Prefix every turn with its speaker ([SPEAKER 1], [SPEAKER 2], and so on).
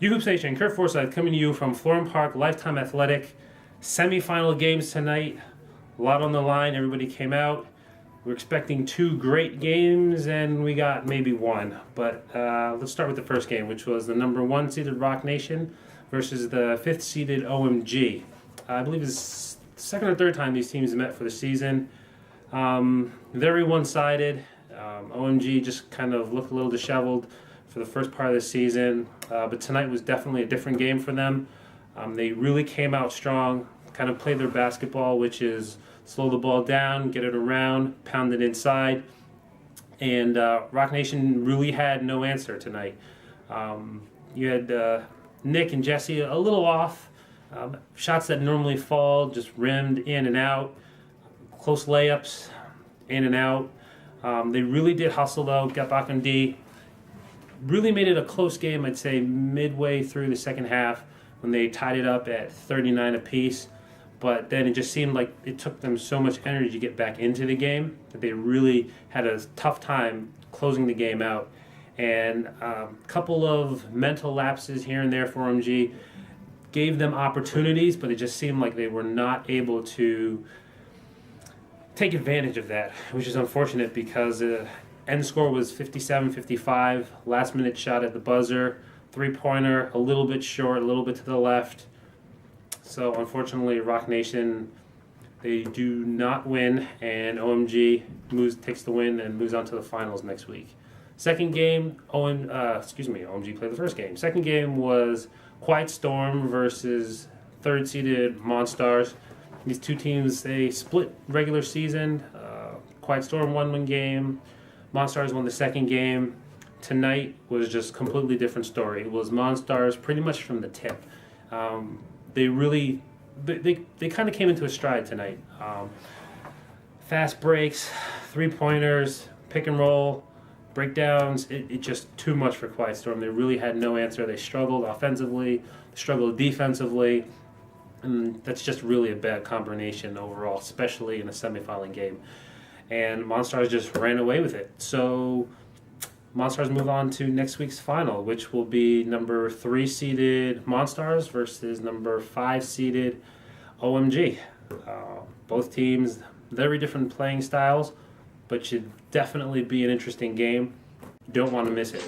[SPEAKER 1] Hoops Nation, Kurt Forsyth coming to you from Florham Park Lifetime Athletic. Semi-final games tonight. A lot on the line. Everybody came out. We're expecting two great games, and we got maybe one. But let's start with the first game, which was the number 1 seeded Rock Nation versus the 5th seeded OMG. I believe it's the second or third time these teams met for the season. Very one-sided. OMG just kind of looked a little disheveled for the first part of the season, but tonight was definitely a different game for them. They really came out strong, kind of played their basketball, which is slow the ball down, get it around, pound it inside, and Rock Nation really had no answer tonight. You had Nick and Jesse a little off, shots that normally fall just rimmed in and out, close layups in and out. They really did hustle though, got back on D. Really made it a close game, I'd say, midway through the second half when they tied it up at 39 apiece. But then it just seemed like it took them so much energy to get back into the game that they really had a tough time closing the game out. And a couple of mental lapses here and there for OMG gave them opportunities, but it just seemed like they were not able to take advantage of that, which is unfortunate because end score was 57-55, last minute shot at the buzzer, three-pointer, a little bit short, a little bit to the left. So unfortunately, Rock Nation, they do not win, and OMG takes the win and moves on to the finals next week. Second game, OMG played the first game. Second game was Quiet Storm versus third-seeded Monstars. These two teams, they split regular season. Quiet Storm won one game. Monstars won the second game. Tonight was just a completely different story. It was Monstars pretty much from the tip. They kind of came into a stride tonight. Fast breaks, three-pointers, pick and roll, breakdowns. It just too much for Quiet Storm. They really had no answer. They struggled offensively, struggled defensively. And that's just really a bad combination overall, especially in a semifinal game. And Monstars just ran away with it. So Monstars move on to next week's final, which will be number 3 seeded Monstars versus number 5 seeded OMG. Both teams, very different playing styles, but should definitely be an interesting game. You don't want to miss it.